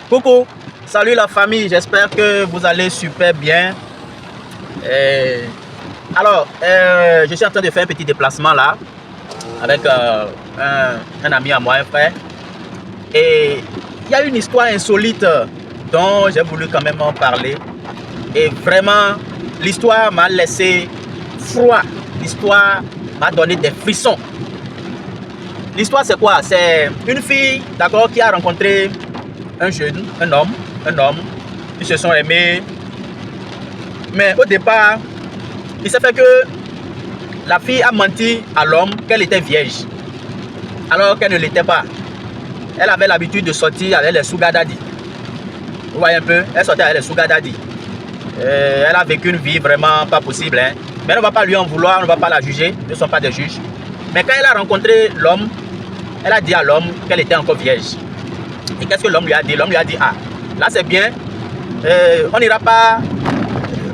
Coucou, salut la famille, j'espère que vous allez super bien. Alors, je suis en train de faire un petit déplacement là avec un ami à moi, un frère. Et il y a une histoire insolite dont j'ai voulu quand même en parler. Et vraiment, l'histoire m'a laissé froid. L'histoire m'a donné des frissons. L'histoire c'est quoi? C'est une fille, d'accord, qui a rencontré un jeune, un homme. Ils se sont aimés. Mais au départ, il s'est fait que la fille a menti à l'homme qu'elle était vierge. Alors qu'elle ne l'était pas. Elle avait l'habitude de sortir avec les sugar daddy. Vous voyez un peu? Elle sortait avec les sugar daddy. Elle a vécu une vie vraiment pas possible. Hein? Mais on ne va pas lui en vouloir, on ne va pas la juger. Nous ne sommes pas des juges. Mais quand elle a rencontré l'homme, elle a dit à l'homme qu'elle était encore vierge. Et qu'est-ce que l'homme lui a dit? L'homme lui a dit, ah, là c'est bien. On n'ira pas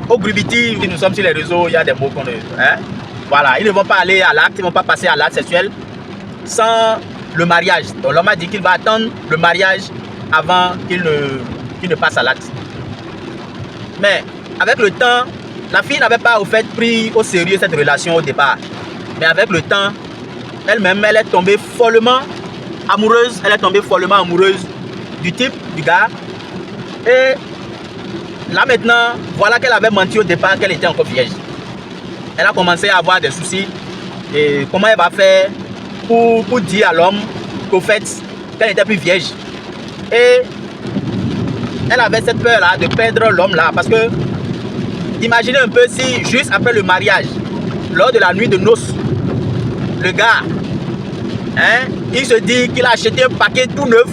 au grubiti. Nous sommes sur les réseaux, il y a des mots qu'on... Hein? Voilà, ils ne vont pas aller à l'acte, ils ne vont pas passer à l'acte sexuel sans le mariage. Donc l'homme a dit qu'il va attendre le mariage avant qu'il ne passe à l'acte. Mais avec le temps, la fille n'avait pas au fait pris au sérieux cette relation au départ. Mais avec le temps, elle-même, elle est tombée follement amoureuse. Elle est tombée follement amoureuse du type, du gars. Et là maintenant, voilà qu'elle avait menti au départ qu'elle était encore vierge. Elle a commencé à avoir des soucis. Et comment elle va faire pour dire à l'homme qu'au fait, qu'elle n'était plus vierge. Et elle avait cette peur-là de perdre l'homme-là. Parce que, imaginez un peu si, juste après le mariage, lors de la nuit de noces, le gars, hein, il se dit qu'il a acheté un paquet tout neuf,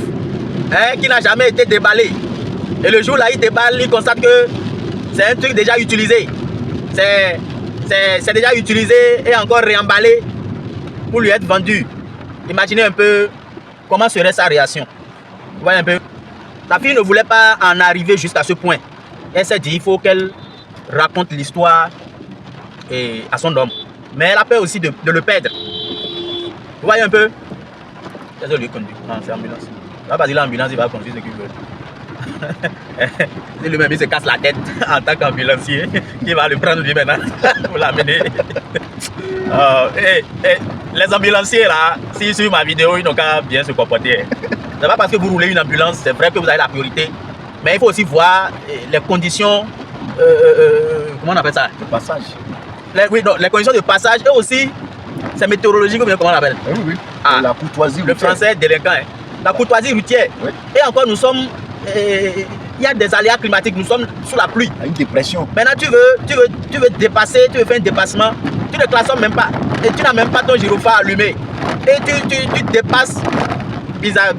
hein, qui n'a jamais été déballé. Et le jour-là, il déballe, il constate que c'est un truc déjà utilisé. C'est déjà utilisé et encore réemballé pour lui être vendu. Imaginez un peu comment serait sa réaction. Vous voyez un peu? La fille ne voulait pas en arriver jusqu'à ce point. Elle s'est dit il faut qu'elle raconte l'histoire à son homme. Mais elle a peur aussi de le perdre. Vous voyez un peu? Qu'est-ce que lui conduit? Non, c'est l'ambulance. Là, parce qu'il l'ambulance, il va conduire ce qu'il veut. Si lui-même il se casse la tête en tant qu'ambulancier, il va le prendre lui maintenant pour l'amener. Les ambulanciers là, si sur ma vidéo, ils n'ont qu'à bien se comporter. C'est pas parce que vous roulez une ambulance, c'est vrai que vous avez la priorité. Mais il faut aussi voir les conditions, comment on appelle ça? De passage. Les conditions de passage et aussi, c'est météorologique ou bien comment on appelle? Oui, oui. Ah, la courtoisie routière. Le français délinquant. Hein? La courtoisie routière. Oui. Et encore, nous sommes... il y a des aléas climatiques, nous sommes sous la pluie. Une dépression. Maintenant, tu veux dépasser, tu veux faire un dépassement, tu ne klaxonnes même pas. Et tu n'as même pas ton gyrophare allumé. Et tu dépasses. Bizarre.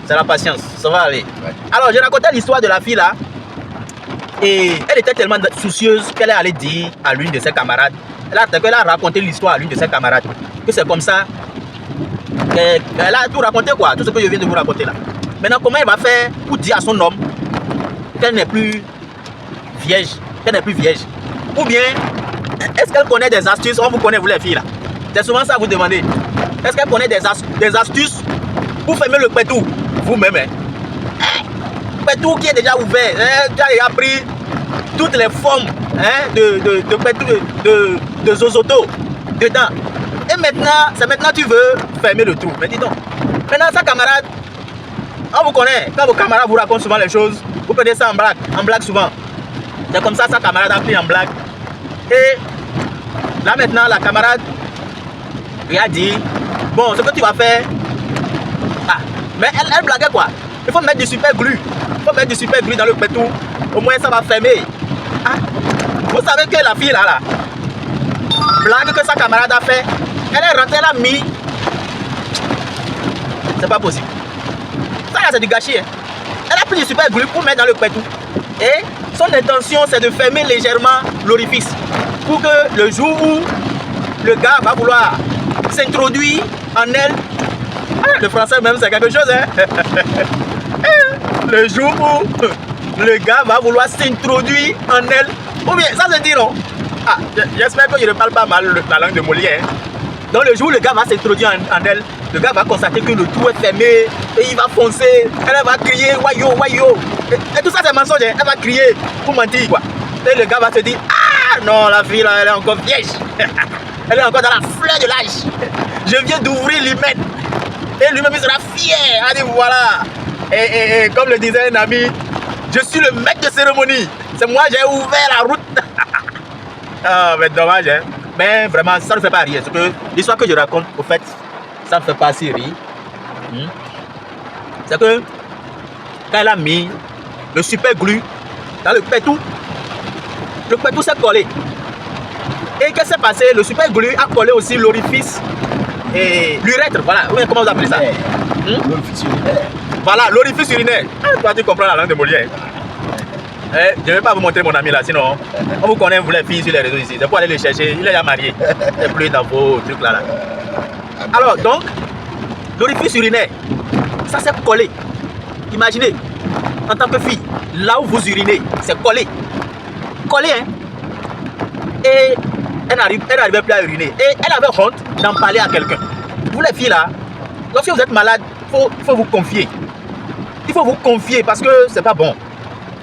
C'est la patience, ça va aller. Ouais. Alors, j'ai raconté l'histoire de la fille là. Et elle était tellement soucieuse qu'elle est allée dire à l'une de ses camarades. Elle a raconté l'histoire à l'une de ses camarades. Que c'est comme ça. Elle a tout raconté quoi. Tout ce que je viens de vous raconter là. Maintenant, comment elle va faire pour dire à son homme qu'elle n'est plus vierge, Ou bien, est-ce qu'elle connaît des astuces? On vous connaît, vous les filles là. C'est souvent ça que vous demandez. Est-ce qu'elle connaît des astuces pour fermer le pétou? Vous-même, hein? Pétou qui est déjà ouvert, hein? Tu as déjà pris toutes les formes, hein, de pétou, de zozoto dedans. Et maintenant, c'est maintenant que tu veux fermer le trou. Mais dis donc, maintenant sa camarade, on vous connaît, quand vos camarades vous racontent souvent les choses, vous prenez ça en blague souvent. C'est comme ça, sa camarade a pris en blague. Et là maintenant, la camarade lui a dit, bon, ce que tu vas faire, ah, mais elle blaguait quoi? Il faut mettre du super glue. Il faut mettre du super glue dans le pétou. Au moins ça va fermer. Ah, vous savez que la fille là, blague que sa camarade a fait, elle est rentrée, elle a mis. C'est pas possible. Ça là c'est du gâchis. Hein. Elle a pris du super glue pour mettre dans le pétou. Et son intention c'est de fermer légèrement l'orifice. Pour que le jour où le gars va vouloir s'introduire en elle. Le français même c'est quelque chose. Hein. Le jour où le gars va vouloir s'introduire en elle. Ou bien ça se dit non. Ah, j'espère que je ne parle pas mal la langue de Molière. Hein. Donc le jour où le gars va s'introduire en elle, le gars va constater que le trou est fermé et il va foncer. Elle va crier wayo, wayo. Et tout ça c'est mensonge, hein. Elle va crier pour mentir quoi. Et le gars va se dire ah non, la fille là elle est encore vieille. Elle est encore dans la fleur de l'âge. Je viens d'ouvrir l'hymen. Et lui-même il sera fier. Elle dit voilà. Et comme le disait un ami, je suis le maître de cérémonie. C'est moi j'ai ouvert la route. Ah mais dommage hein. Mais vraiment ça ne fait pas rire. Parce que l'histoire que je raconte au fait, ça ne fait pas si rire. C'est que quand elle a mis le super glue dans le pétou s'est collé. Et qu'est-ce qui s'est passé? Le super glue a collé aussi l'orifice et l'urètre, voilà, comment vous appelez ça? L'orifice urinaire. Voilà, l'orifice urinaire. Toi tu comprends la langue de Molière. Je ne vais pas vous montrer mon ami là, sinon on vous connaît, vous les filles sur les réseaux ici. C'est pour aller les chercher, il est déjà marié. Il n'est plus dans vos trucs là. Alors donc, l'orifice urinaire, ça s'est collé. Imaginez, en tant que fille, là où vous urinez, c'est collé. Collé, hein. Et elle n'arrivait plus à uriner. Et elle avait honte d'en parler à quelqu'un. Vous les filles là, lorsque vous êtes malade, il faut vous confier. Il faut vous confier parce que c'est pas bon.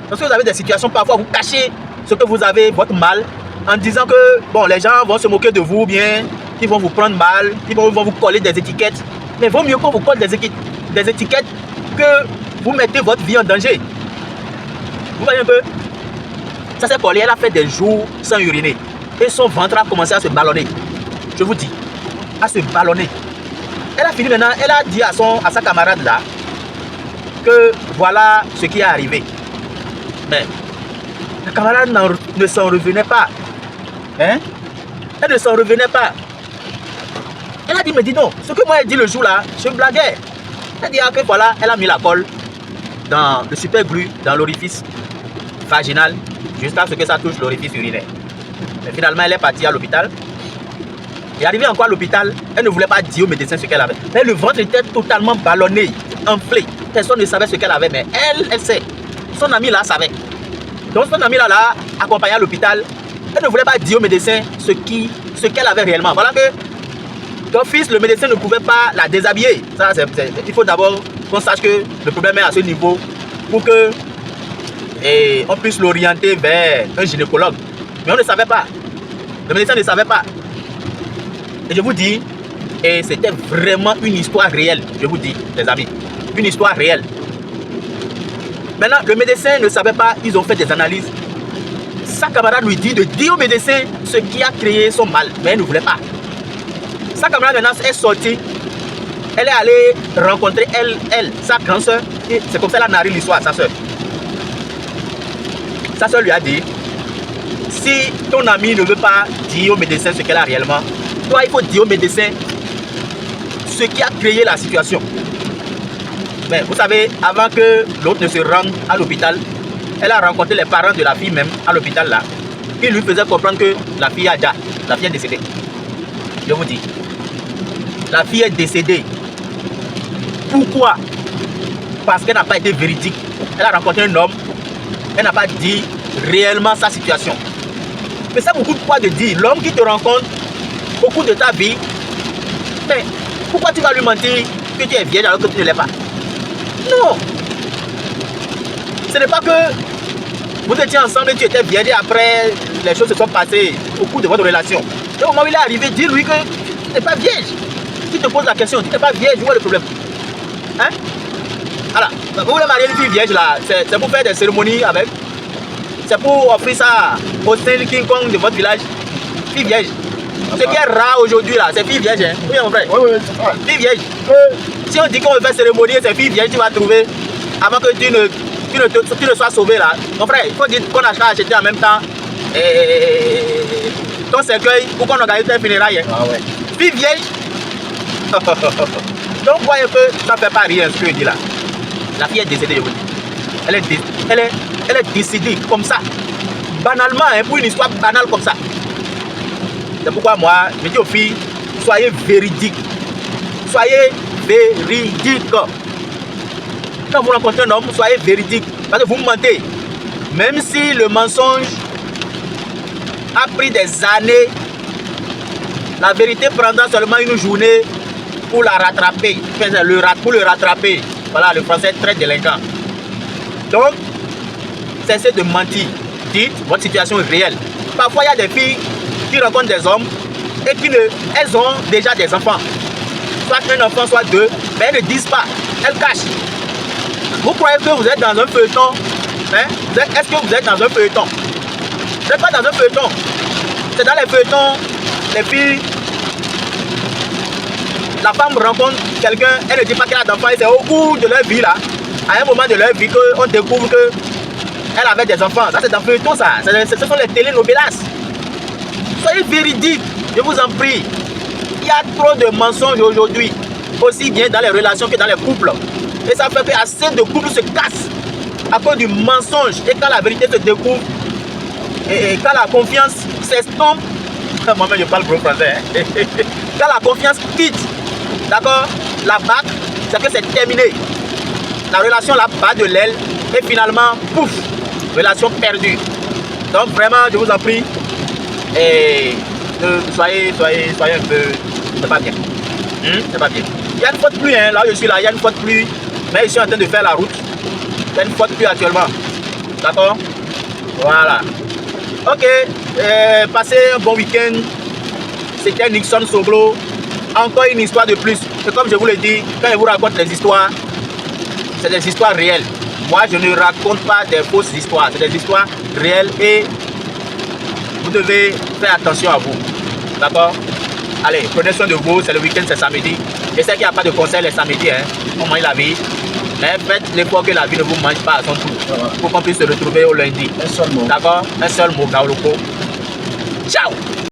Lorsque vous avez des situations, parfois vous cachez ce que vous avez, votre mal, en disant que bon, les gens vont se moquer de vous, bien, ils vont vous prendre mal, ils vont vous coller des étiquettes. Mais il vaut mieux qu'on vous colle des étiquettes que vous mettez votre vie en danger. Vous voyez un peu? Ça s'est collé, elle a fait des jours sans uriner. Et son ventre a commencé à se ballonner. Je vous dis, à se ballonner. Elle a fini maintenant, elle a dit à sa camarade là, que voilà ce qui est arrivé. Mais la camarade ne s'en revenait pas. Hein? Elle ne s'en revenait pas. Elle a dit, mais dis donc, ce que moi elle dit le jour là, je blaguais. Elle dit, ah, que voilà, elle a mis la colle dans le super glue, dans l'orifice vaginal, jusqu'à ce que ça touche l'orifice urinaire. Mais finalement, elle est partie à l'hôpital. Et arrivée encore à l'hôpital, elle ne voulait pas dire au médecin ce qu'elle avait. Mais le ventre était totalement ballonné, enflé. Personne ne savait ce qu'elle avait, mais elle sait. Son ami là savait. Donc son ami là accompagnée à l'hôpital, elle ne voulait pas dire au médecin ce qu'elle avait réellement. Voilà que d'office, le médecin ne pouvait pas la déshabiller. Ça, il faut d'abord qu'on sache que le problème est à ce niveau pour que on puisse l'orienter vers un gynécologue. Mais on ne savait pas. Le médecin ne savait pas. Et je vous dis, et c'était vraiment une histoire réelle, je vous dis, les amis. Une histoire réelle. Maintenant, le médecin ne savait pas, ils ont fait des analyses. Sa camarade lui dit de dire au médecin ce qui a créé son mal, mais elle ne voulait pas. Sa camarade maintenant est sortie. Elle est allée rencontrer sa grande soeur. Et c'est comme ça qu'elle a narré l'histoire à sa soeur. Sa soeur lui a dit, si ton ami ne veut pas dire au médecin ce qu'elle a réellement, toi il faut dire au médecin ce qui a créé la situation. Mais vous savez, avant que l'autre ne se rende à l'hôpital, elle a rencontré les parents de la fille même à l'hôpital là, qui lui faisaient comprendre que la fille est décédée. Je vous dis, la fille est décédée. Pourquoi? Parce qu'elle n'a pas été véridique. Elle a rencontré un homme, elle n'a pas dit réellement sa situation. Mais ça beaucoup de poids de dire, l'homme qui te rencontre au cours de ta vie, mais pourquoi tu vas lui mentir que tu es vierge alors que tu ne l'es pas? Non. Ce n'est pas que vous étiez ensemble et tu étais vierge et après les choses se sont passées au cours de votre relation. Et au moment où il est arrivé, dis-lui que tu n'es pas vierge. Tu te poses la question, tu n'es pas vierge, où est le problème? Hein? Voilà, vous voulez marier une fille vierge là, c'est pour faire des cérémonies avec. C'est pour offrir ça au Saint King Kong de votre village. Fille vierge. Ce qui est rare aujourd'hui là, c'est fille vierge. Hein? Oui, mon frère. Oui, oui. Fille vierge. Si on dit qu'on veut faire cérémonie, c'est fille vierge, tu vas trouver avant que tu ne sois sauvé là. Mon frère, il faut dire qu'on a acheté en même temps ton cercueil pour qu'on organise tes funérailles. Ah ouais. Fille vierge. Donc, vous voyez que ça ne fait pas rien ce que je dis là. La fille est décédée, je vous dis. Elle est décédée comme ça. Banalement, hein, pour une histoire banale comme ça. C'est pourquoi moi, je dis aux filles, soyez véridiques. Soyez véridiques. Quand vous rencontrez un homme, soyez véridiques. Parce que vous mentez. Même si le mensonge a pris des années, la vérité prendra seulement une journée pour la rattraper. Pour le rattraper. Voilà, le français est très délinquant. Donc, cessez de mentir. Dites, votre situation est réelle. Parfois, il y a des filles qui rencontrent des hommes et elles ont déjà des enfants. Soit un enfant, soit deux, mais elles ne disent pas. Elles cachent. Vous croyez que vous êtes dans un feuilleton? Hein? Est-ce que vous êtes dans un feuilleton? Vous n'êtes pas dans un feuilleton. C'est dans les feuilletons, les filles, la femme rencontre quelqu'un, elle ne dit pas qu'elle a d'enfants, et c'est au cours de leur vie là, à un moment de leur vie qu'on découvre qu'elle avait des enfants. Ça c'est dans le feuilleton ça, ce sont les télénovelas. Soyez véridiques, je vous en prie. Il y a trop de mensonges aujourd'hui, aussi bien dans les relations que dans les couples. Et ça fait que assez de couples se cassent à cause du mensonge. Et quand la vérité se découvre, et quand la confiance s'estompe, moi-même je parle gros français, hein? Quand la confiance quitte, d'accord, la bague, c'est que c'est terminé. La relation là bat de l'aile et finalement, pouf, relation perdue. Donc vraiment, je vous en prie, et soyez un peu, c'est pas bien. C'est pas bien. Il y a une faute de pluie, hein, là où je suis là, il y a une faute de pluie, mais je suis en train de faire la route. Il y a une faute de pluie actuellement. D'accord? Voilà. Ok, passez un bon week-end. C'était Nixon Soglo. Encore une histoire de plus. Et comme je vous l'ai dit, quand je vous raconte les histoires, c'est des histoires réelles. Moi, je ne raconte pas des fausses histoires. C'est des histoires réelles et vous devez faire attention à vous. D'accord? Allez, prenez soin de vous. C'est le week-end, c'est samedi. Je sais qu'il n'y a pas de concert les samedis. Hein. On mange la vie. Mais faites l'effort que la vie ne vous mange pas à son tour. Pour qu'on puisse se retrouver au lundi. Un seul mot. D'accord? Un seul mot, Kaoloko. Ciao!